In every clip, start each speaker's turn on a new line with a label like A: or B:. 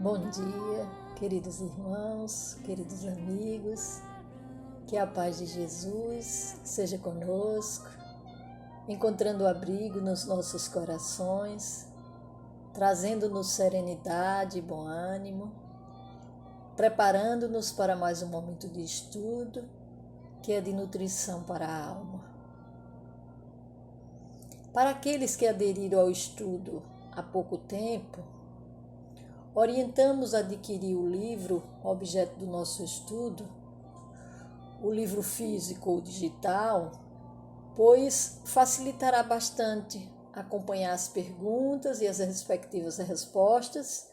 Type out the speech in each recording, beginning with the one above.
A: Bom dia, queridos irmãos, queridos amigos, que a paz de Jesus seja conosco, encontrando abrigo nos nossos corações, trazendo-nos serenidade e bom ânimo, preparando-nos para mais um momento de estudo, que é de nutrição para a alma. Para aqueles que aderiram ao estudo há pouco tempo, orientamos a adquirir o livro, objeto do nosso estudo, o livro físico ou digital, pois facilitará bastante acompanhar as perguntas e as respectivas respostas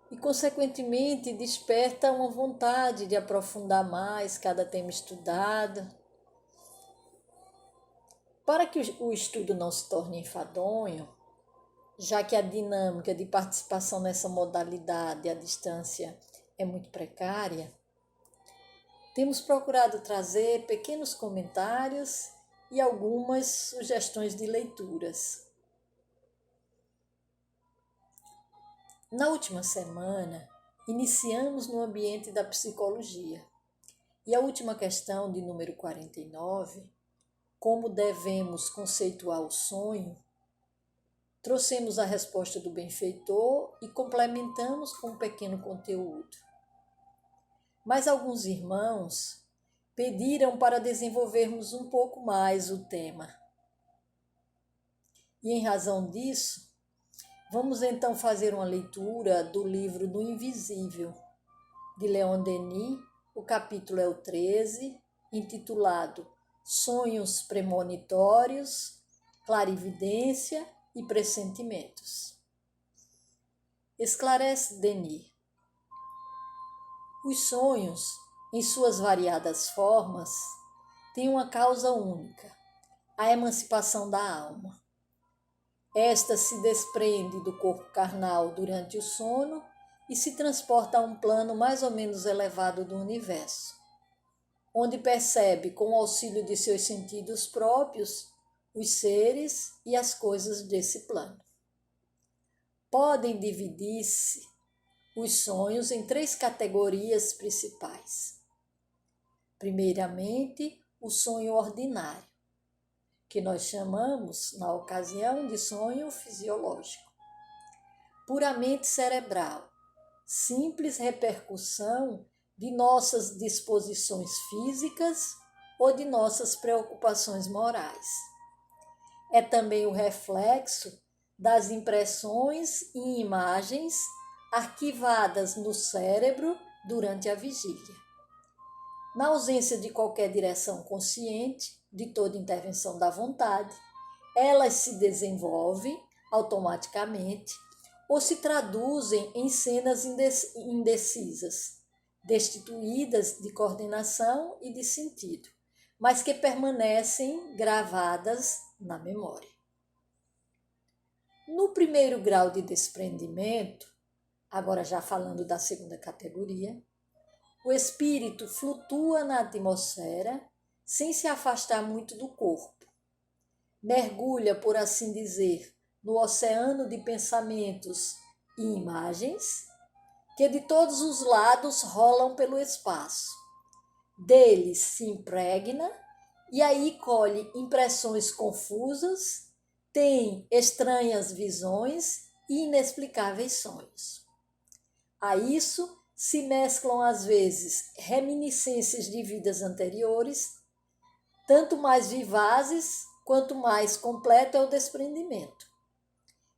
A: e, consequentemente, desperta uma vontade de aprofundar mais cada tema estudado. Para que o estudo não se torne enfadonho, já que a dinâmica de participação nessa modalidade à distância é muito precária, temos procurado trazer pequenos comentários e algumas sugestões de leituras. Na última semana, iniciamos no ambiente da psicologia e a última questão, de número 49, como devemos conceituar o sonho, trouxemos a resposta do benfeitor e complementamos com um pequeno conteúdo. Mas alguns irmãos pediram para desenvolvermos um pouco mais o tema. E em razão disso, vamos então fazer uma leitura do livro do Invisível, de Leon Denis. O capítulo é o 13, intitulado Sonhos Premonitórios, Clarividência e Pressentimentos. Esclarece Denis. Os sonhos, em suas variadas formas, têm uma causa única, a emancipação da alma. Esta se desprende do corpo carnal durante o sono e se transporta a um plano mais ou menos elevado do universo, onde percebe, com o auxílio de seus sentidos próprios, os seres e as coisas desse plano. Podem dividir-se os sonhos em 3 categorias principais. Primeiramente, o sonho ordinário, que nós chamamos, na ocasião, de sonho fisiológico, puramente cerebral, simples repercussão de nossas disposições físicas ou de nossas preocupações morais. É também o reflexo das impressões e imagens arquivadas no cérebro durante a vigília. Na ausência de qualquer direção consciente, de toda intervenção da vontade, elas se desenvolvem automaticamente ou se traduzem em cenas indecisas, destituídas de coordenação e de sentido, mas que permanecem gravadas na memória. No primeiro grau de desprendimento, agora já falando da segunda categoria, o espírito flutua na atmosfera sem se afastar muito do corpo. Mergulha, por assim dizer, no oceano de pensamentos e imagens que de todos os lados rolam pelo espaço. Deles se impregna e aí colhe impressões confusas, tem estranhas visões e inexplicáveis sonhos. A isso se mesclam às vezes reminiscências de vidas anteriores, tanto mais vivazes quanto mais completo é o desprendimento,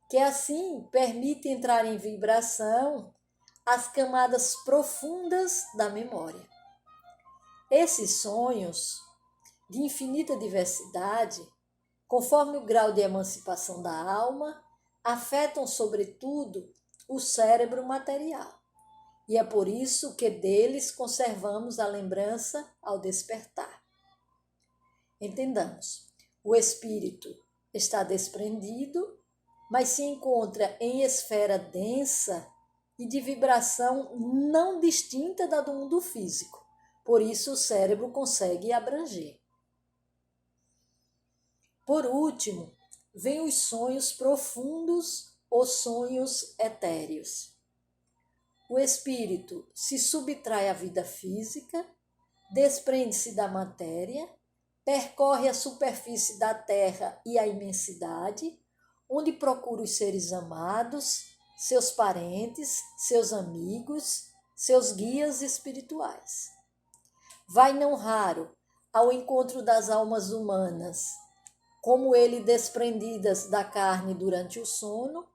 A: que assim permite entrar em vibração as camadas profundas da memória. Esses sonhos, de infinita diversidade, conforme o grau de emancipação da alma, afetam sobretudo o cérebro material. E é por isso que deles conservamos a lembrança ao despertar. Entendamos, o espírito está desprendido, mas se encontra em esfera densa e de vibração não distinta da do mundo físico. Por isso o cérebro consegue abranger. Por último, vêm os sonhos profundos ou sonhos etéreos. o espírito se subtrai à vida física, desprende-se da matéria, percorre a superfície da terra e a imensidade, onde procura os seres amados, seus parentes, seus amigos, seus guias espirituais. Vai não raro ao encontro das almas humanas, como ele desprendidas da carne durante o sono,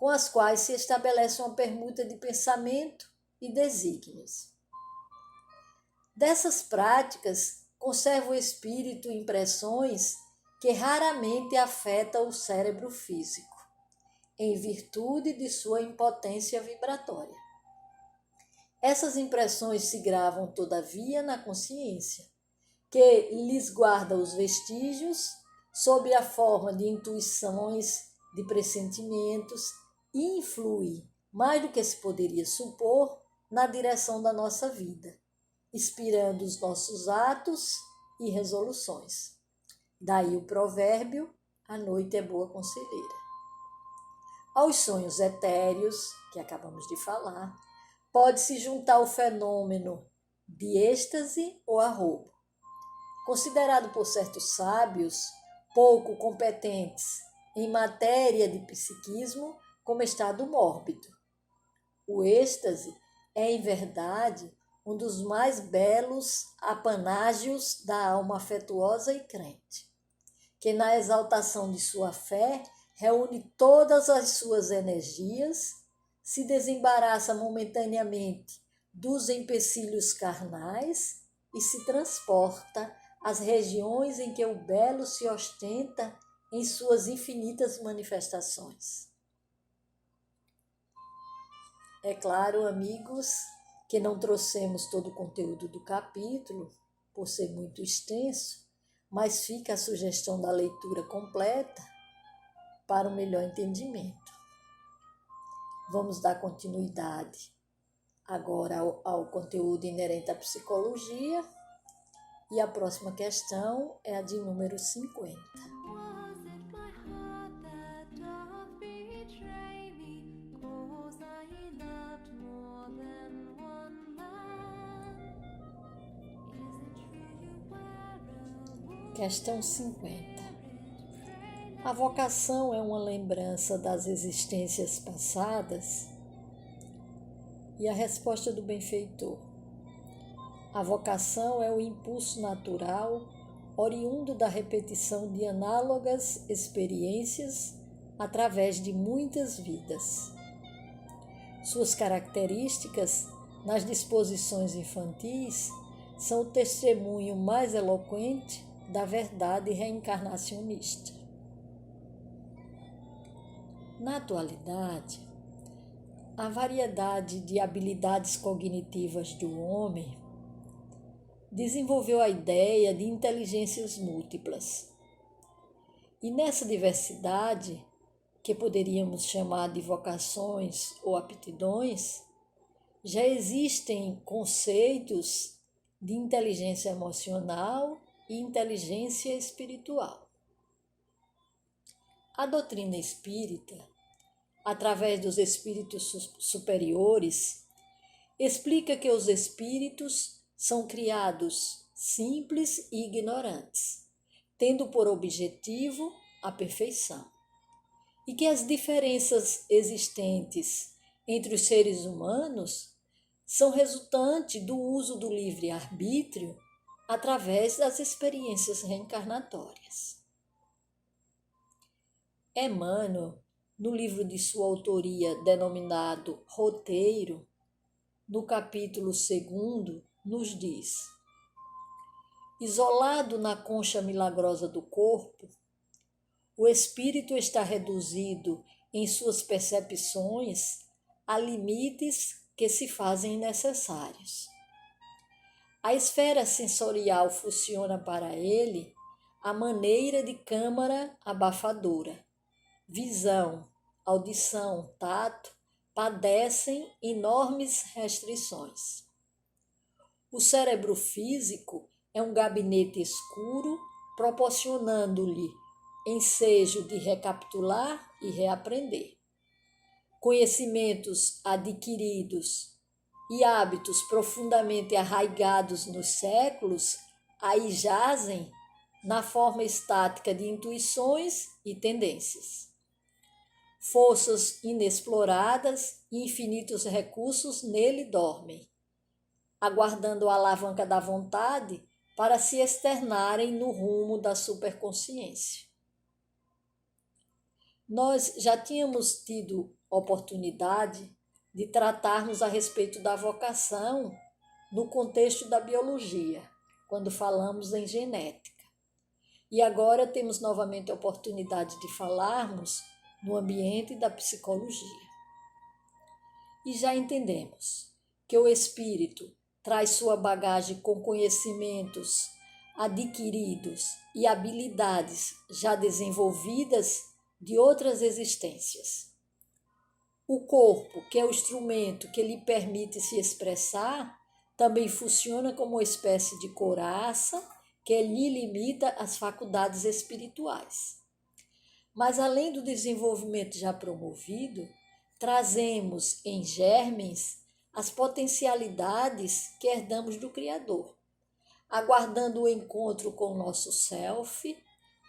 A: com as quais se estabelece uma permuta de pensamento e desígnios. Dessas práticas, conserva o espírito impressões que raramente afetam o cérebro físico, em virtude de sua impotência vibratória. Essas impressões se gravam, todavia, na consciência, que lhes guarda os vestígios sob a forma de intuições, de pressentimentos, e influi, mais do que se poderia supor, na direção da nossa vida, inspirando os nossos atos e resoluções. Daí o provérbio: a noite é boa conselheira. Aos sonhos etéreos, que acabamos de falar, pode-se juntar o fenômeno de êxtase ou arroubo, considerado por certos sábios pouco competentes em matéria de psiquismo como estado mórbido. O êxtase é, em verdade, um dos mais belos apanágios da alma afetuosa e crente, que na exaltação de sua fé reúne todas as suas energias, se desembaraça momentaneamente dos empecilhos carnais e se transporta às regiões em que o belo se ostenta em suas infinitas manifestações. É claro, amigos, que não trouxemos todo o conteúdo do capítulo, por ser muito extenso, mas fica a sugestão da leitura completa para um melhor entendimento. Vamos dar continuidade agora ao conteúdo inerente à psicologia, e a próxima questão é a de número 50. Questão 50. A vocação é uma lembrança das existências passadas? E a resposta do benfeitor: a vocação é o impulso natural, oriundo da repetição de análogas experiências através de muitas vidas. Suas características, nas disposições infantis, são o testemunho mais eloquente da verdade reencarnacionista. Na atualidade, a variedade de habilidades cognitivas do homem desenvolveu a ideia de inteligências múltiplas. E nessa diversidade, que poderíamos chamar de vocações ou aptidões, já existem conceitos de inteligência emocional e inteligência espiritual. A doutrina espírita, através dos espíritos superiores, explica que os espíritos são criados simples e ignorantes, tendo por objetivo a perfeição, e que as diferenças existentes entre os seres humanos são resultante do uso do livre-arbítrio através das experiências reencarnatórias. Emmanuel, no livro de sua autoria denominado Roteiro, no capítulo 2, nos diz: isolado na concha milagrosa do corpo, o espírito está reduzido em suas percepções a limites que se fazem necessários. A esfera sensorial funciona para ele à maneira de câmara abafadora. Visão, audição, tato padecem enormes restrições. O cérebro físico é um gabinete escuro, proporcionando-lhe ensejo de recapitular e reaprender. Conhecimentos adquiridos e hábitos profundamente arraigados nos séculos, aí jazem na forma estática de intuições e tendências. Forças inexploradas e infinitos recursos nele dormem, aguardando a alavanca da vontade para se externarem no rumo da superconsciência. Nós já tínhamos tido oportunidade de tratarmos a respeito da vocação no contexto da biologia, quando falamos em genética. E agora temos novamente a oportunidade de falarmos no ambiente da psicologia. E já entendemos que o espírito traz sua bagagem com conhecimentos adquiridos e habilidades já desenvolvidas de outras existências. O corpo, que é o instrumento que lhe permite se expressar, também funciona como uma espécie de couraça que lhe limita as faculdades espirituais. Mas, além do desenvolvimento já promovido, trazemos em germens as potencialidades que herdamos do Criador, aguardando o encontro com o nosso self,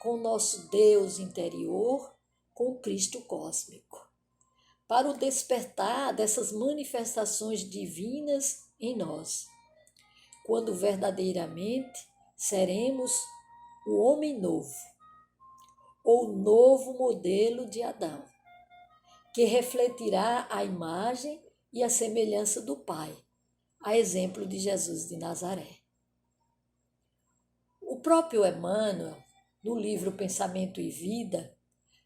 A: com o nosso Deus interior, com o Cristo cósmico, para o despertar dessas manifestações divinas em nós, quando verdadeiramente seremos o homem novo, ou novo modelo de Adão, que refletirá a imagem e a semelhança do Pai, a exemplo de Jesus de Nazaré. O próprio Emmanuel, no livro Pensamento e Vida,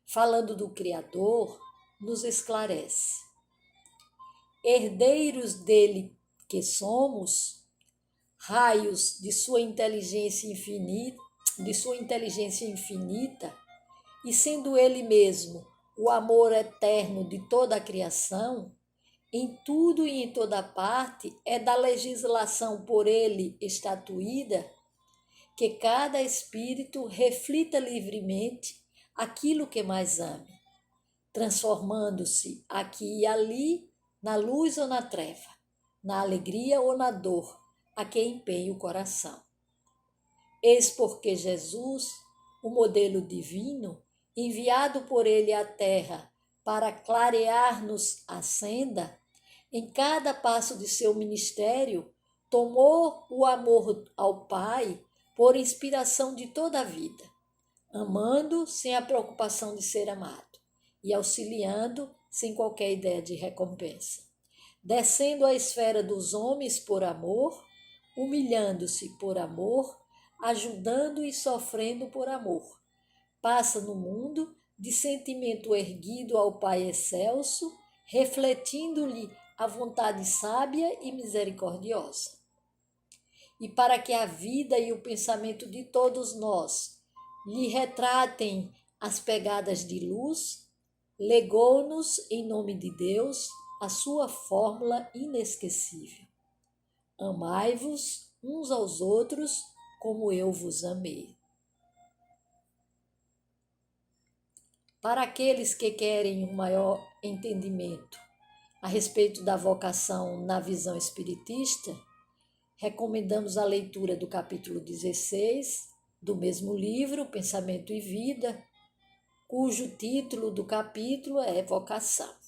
A: falando do Criador, nos esclarece: herdeiros dele que somos, raios de sua inteligência infinita, e sendo ele mesmo o amor eterno de toda a criação, em tudo e em toda parte é da legislação por ele estatuída que cada espírito reflita livremente aquilo que mais ame, transformando-se aqui e ali na luz ou na treva, na alegria ou na dor, a que empenha o coração. Eis porque Jesus, o modelo divino, enviado por ele à terra para clarear-nos a senda, em cada passo de seu ministério, tomou o amor ao Pai por inspiração de toda a vida, amando sem a preocupação de ser amado e auxiliando sem qualquer ideia de recompensa, descendo à esfera dos homens por amor, humilhando-se por amor, ajudando e sofrendo por amor. Passa no mundo de sentimento erguido ao Pai excelso, refletindo-lhe a vontade sábia e misericordiosa. E para que a vida e o pensamento de todos nós lhe retratem as pegadas de luz, legou-nos, em nome de Deus, a sua fórmula inesquecível: amai-vos uns aos outros como eu vos amei. Para aqueles que querem um maior entendimento a respeito da vocação na visão espiritista, recomendamos a leitura do capítulo 16 do mesmo livro, Pensamento e Vida, cujo título do capítulo é Vocação.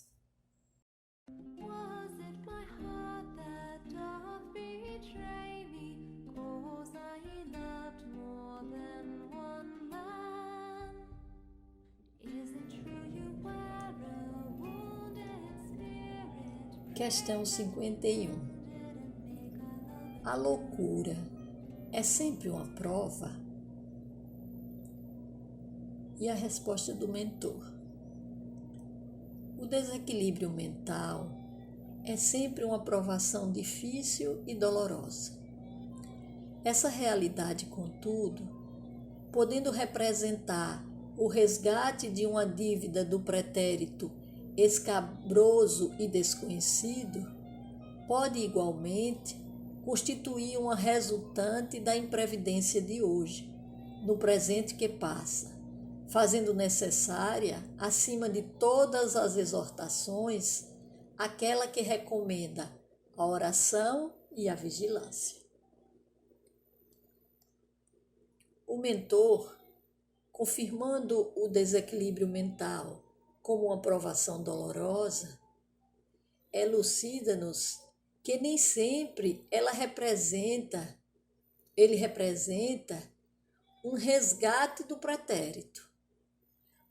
A: Questão 51. A loucura é sempre uma prova? E a resposta do mentor: o desequilíbrio mental é sempre uma provação difícil e dolorosa. Essa realidade, contudo, podendo representar o resgate de uma dívida do pretérito escabroso e desconhecido, pode igualmente constituir uma resultante da imprevidência de hoje, no presente que passa, fazendo necessária, acima de todas as exortações, aquela que recomenda a oração e a vigilância. O mentor, confirmando o desequilíbrio mental como uma provação dolorosa, elucida-nos que nem sempre ele representa um resgate do pretérito.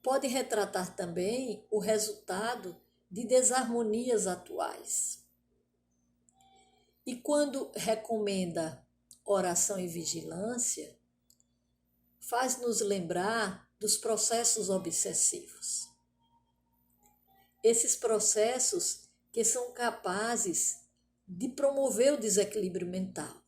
A: Pode retratar também o resultado de desarmonias atuais. E quando recomenda oração e vigilância, faz-nos lembrar dos processos obsessivos. Esses processos que são capazes de promover o desequilíbrio mental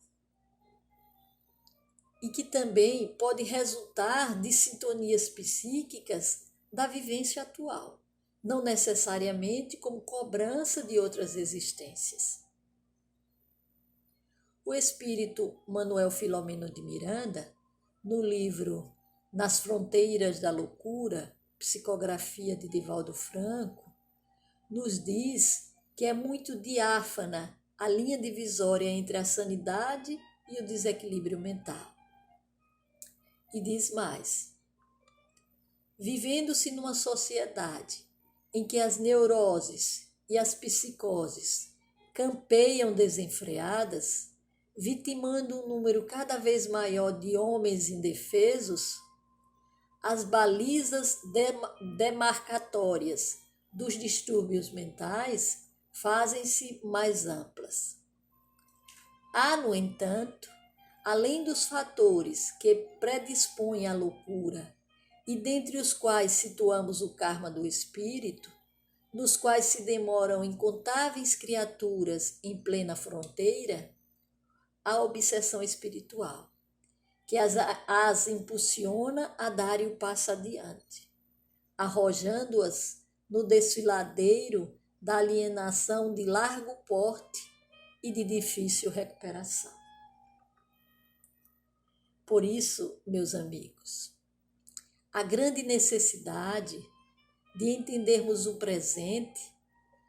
A: e que também pode resultar de sintonias psíquicas da vivência atual, não necessariamente como cobrança de outras existências. O espírito Manuel Filomeno de Miranda, no livro Nas Fronteiras da Loucura, psicografia de Divaldo Franco, nos diz que é muito diáfana a linha divisória entre a sanidade e o desequilíbrio mental. E diz mais: vivendo-se numa sociedade em que as neuroses e as psicoses campeiam desenfreadas, vitimando um número cada vez maior de homens indefesos, as balizas demarcatórias dos distúrbios mentais fazem-se mais amplas. Há, no entanto, além dos fatores que predispõem à loucura, e dentre os quais situamos o karma do espírito, nos quais se demoram incontáveis criaturas em plena fronteira, a obsessão espiritual, que as impulsiona a darem o passo adiante, arrojando-as no desfiladeiro da alienação de largo porte e de difícil recuperação. Por isso, meus amigos, a grande necessidade de entendermos o presente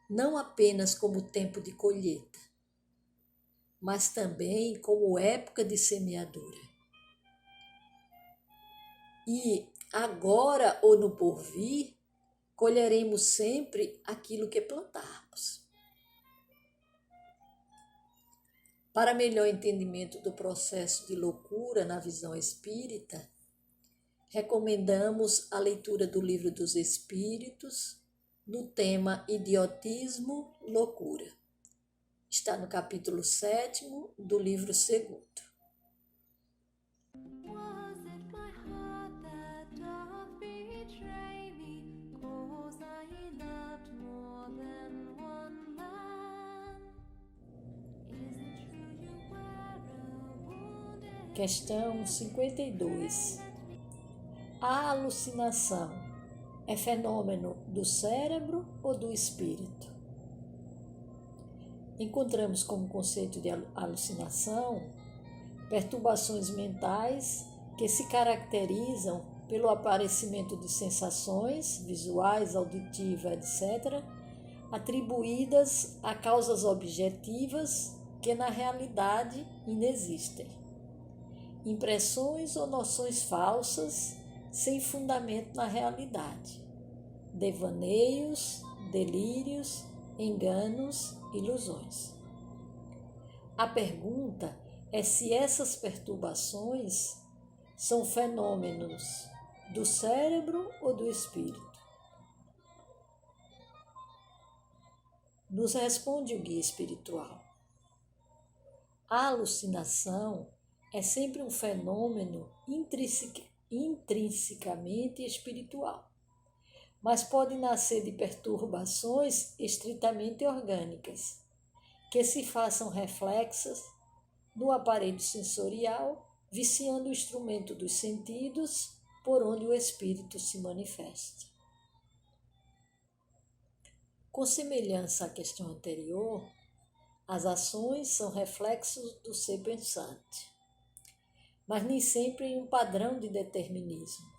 A: não apenas como tempo de colheita, mas também como época de semeadura. E agora ou no porvir, colheremos sempre aquilo que plantarmos. Para melhor entendimento do processo de loucura na visão espírita, recomendamos a leitura do Livro dos Espíritos, no tema Idiotismo, Loucura. Está no capítulo 7º do livro 2º. Questão 52. A alucinação é fenômeno do cérebro ou do espírito? Encontramos como conceito de alucinação perturbações mentais que se caracterizam pelo aparecimento de sensações visuais, auditivas, etc., atribuídas a causas objetivas que na realidade inexistem. Impressões ou noções falsas sem fundamento na realidade, devaneios, delírios, enganos, ilusões. A pergunta é se essas perturbações são fenômenos do cérebro ou do espírito. Nos responde o guia espiritual. A alucinação é sempre um fenômeno intrinsecamente espiritual, mas pode nascer de perturbações estritamente orgânicas, que se façam reflexas no aparelho sensorial, viciando o instrumento dos sentidos por onde o espírito se manifesta. Com semelhança à questão anterior, as ações são reflexos do ser pensante, mas nem sempre em um padrão de determinismo.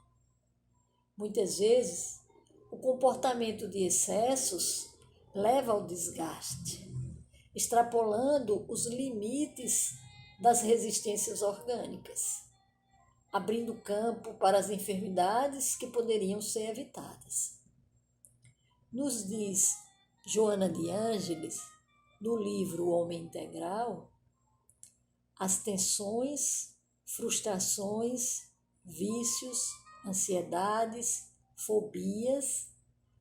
A: Muitas vezes, o comportamento de excessos leva ao desgaste, extrapolando os limites das resistências orgânicas, abrindo campo para as enfermidades que poderiam ser evitadas. Nos diz Joana de Ângeles, no livro O Homem Integral, as tensões, frustrações, vícios, ansiedades, fobias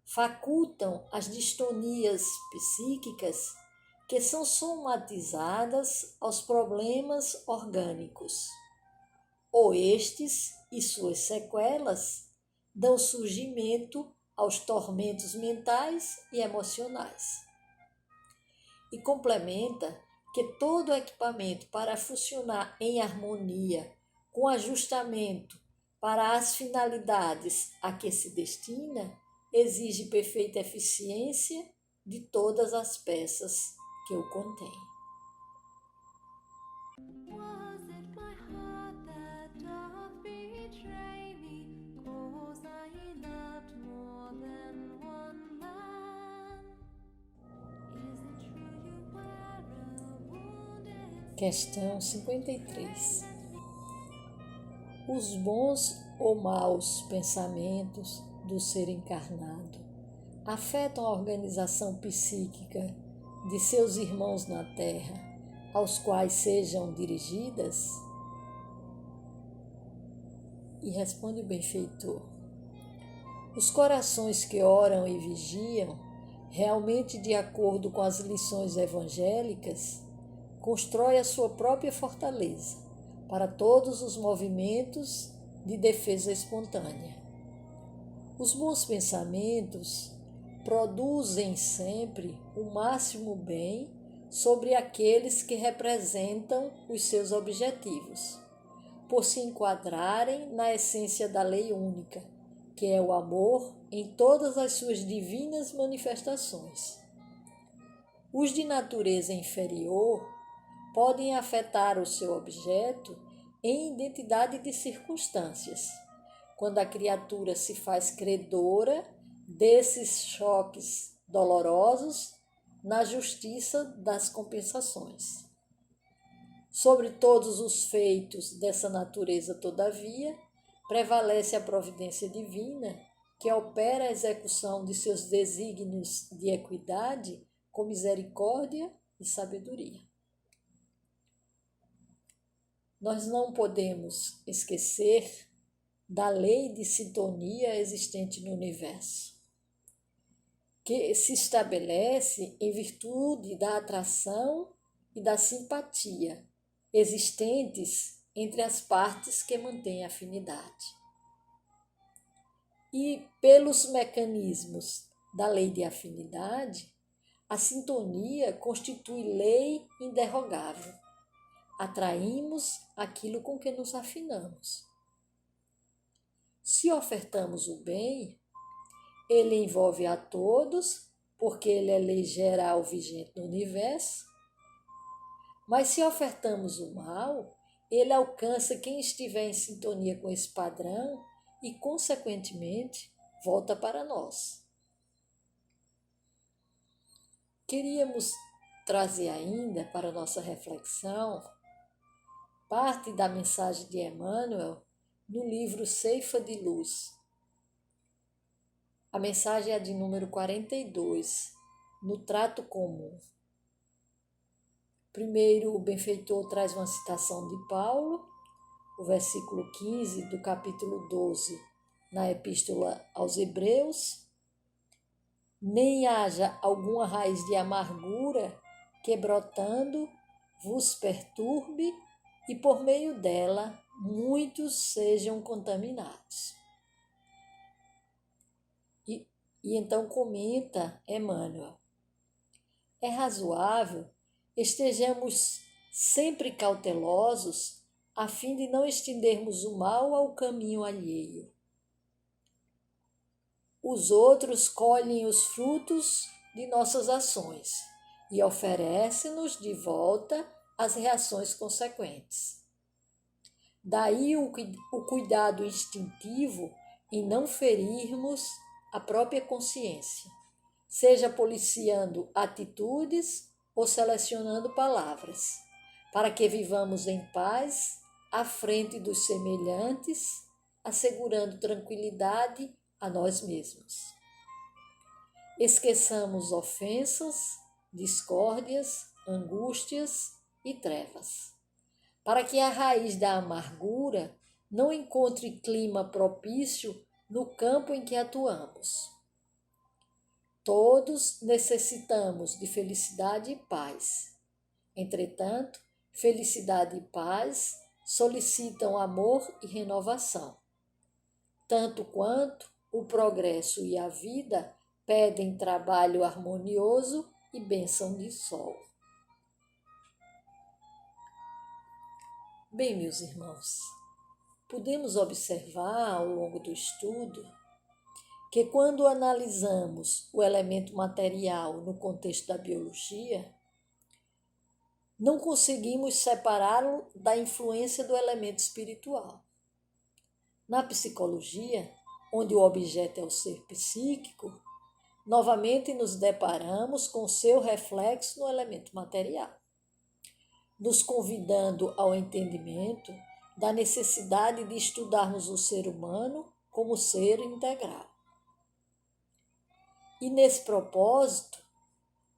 A: facultam as distonias psíquicas que são somatizadas aos problemas orgânicos, ou estes e suas sequelas dão surgimento aos tormentos mentais e emocionais. E complementa que todo equipamento para funcionar em harmonia, com ajustamento para as finalidades a que se destina, exige perfeita eficiência de todas as peças que o contêm. Questão 53. Os bons ou maus pensamentos do ser encarnado afetam a organização psíquica de seus irmãos na Terra, aos quais sejam dirigidas? E responde o benfeitor: os corações que oram e vigiam, realmente de acordo com as lições evangélicas, constroem a sua própria fortaleza para todos os movimentos de defesa espontânea. Os bons pensamentos produzem sempre o máximo bem sobre aqueles que representam os seus objetivos, por se enquadrarem na essência da lei única, que é o amor em todas as suas divinas manifestações. Os de natureza inferior podem afetar o seu objeto em identidade de circunstâncias, quando a criatura se faz credora desses choques dolorosos na justiça das compensações. Sobre todos os feitos dessa natureza, todavia, prevalece a providência divina, que opera a execução de seus desígnios de equidade com misericórdia e sabedoria. Nós não podemos esquecer da lei de sintonia existente no universo, que se estabelece em virtude da atração e da simpatia existentes entre as partes que mantêm afinidade. E pelos mecanismos da lei de afinidade, a sintonia constitui lei inderrogável. Atraímos aquilo com que nos afinamos. Se ofertamos o bem, ele envolve a todos, porque ele é lei geral vigente no universo. Mas se ofertamos o mal, ele alcança quem estiver em sintonia com esse padrão e, consequentemente, volta para nós. Queríamos trazer ainda para nossa reflexão parte da mensagem de Emmanuel no livro Ceifa de Luz. A mensagem é de número 42, no trato comum. Primeiro, o benfeitor traz uma citação de Paulo, o versículo 15 do capítulo 12, na Epístola aos Hebreus. Nem haja alguma raiz de amargura que, brotando, vos perturbe e, por meio dela, muitos sejam contaminados. E então comenta Emmanuel: é razoável estejamos sempre cautelosos a fim de não estendermos o mal ao caminho alheio. Os outros colhem os frutos de nossas ações e oferecem-nos de volta as reações consequentes. Daí o cuidado instintivo em não ferirmos a própria consciência, seja policiando atitudes ou selecionando palavras, para que vivamos em paz à frente dos semelhantes, assegurando tranquilidade a nós mesmos. Esqueçamos ofensas, discórdias, angústias e trevas, para que a raiz da amargura não encontre clima propício no campo em que atuamos. Todos necessitamos de felicidade e paz. Entretanto, felicidade e paz solicitam amor e renovação, tanto quanto o progresso e a vida pedem trabalho harmonioso e bênção de sol. Bem, meus irmãos, podemos observar ao longo do estudo que quando analisamos o elemento material no contexto da biologia, não conseguimos separá-lo da influência do elemento espiritual. Na psicologia, onde o objeto é o ser psíquico, novamente nos deparamos com seu reflexo no elemento material, nos convidando ao entendimento da necessidade de estudarmos o ser humano como ser integral. E nesse propósito,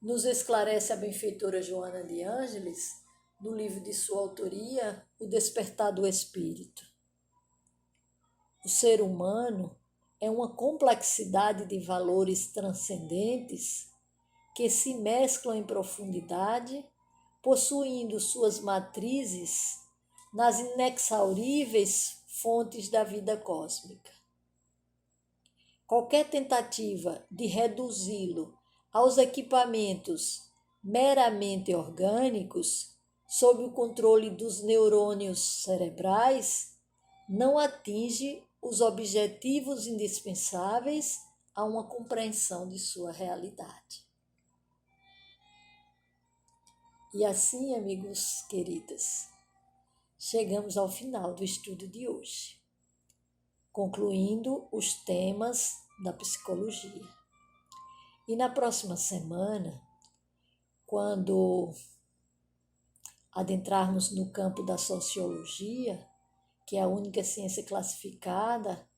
A: nos esclarece a benfeitora Joana de Ângeles, no livro de sua autoria, O Despertar do Espírito. O ser humano é uma complexidade de valores transcendentes que se mesclam em profundidade, possuindo suas matrizes nas inexauríveis fontes da vida cósmica. Qualquer tentativa de reduzi-lo aos equipamentos meramente orgânicos, sob o controle dos neurônios cerebrais, não atinge os objetivos indispensáveis a uma compreensão de sua realidade. E assim, amigos queridos, chegamos ao final do estudo de hoje, concluindo os temas da psicologia. E na próxima semana, quando adentrarmos no campo da sociologia, que é a única ciência classificada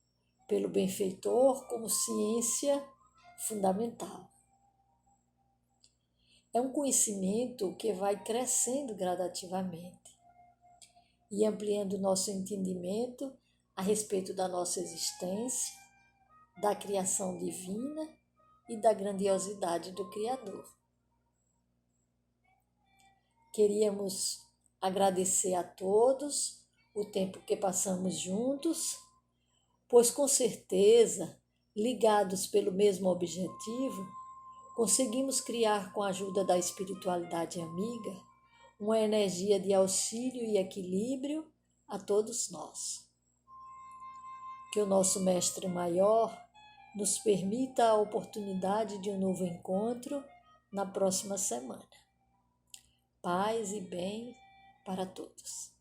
A: pelo benfeitor como ciência fundamental. É um conhecimento que vai crescendo gradativamente e ampliando nosso entendimento a respeito da nossa existência, da criação divina e da grandiosidade do Criador. Queríamos agradecer a todos o tempo que passamos juntos, pois com certeza, ligados pelo mesmo objetivo, conseguimos criar com a ajuda da espiritualidade amiga uma energia de auxílio e equilíbrio a todos nós. Que o nosso Mestre Maior nos permita a oportunidade de um novo encontro na próxima semana. Paz e bem para todos.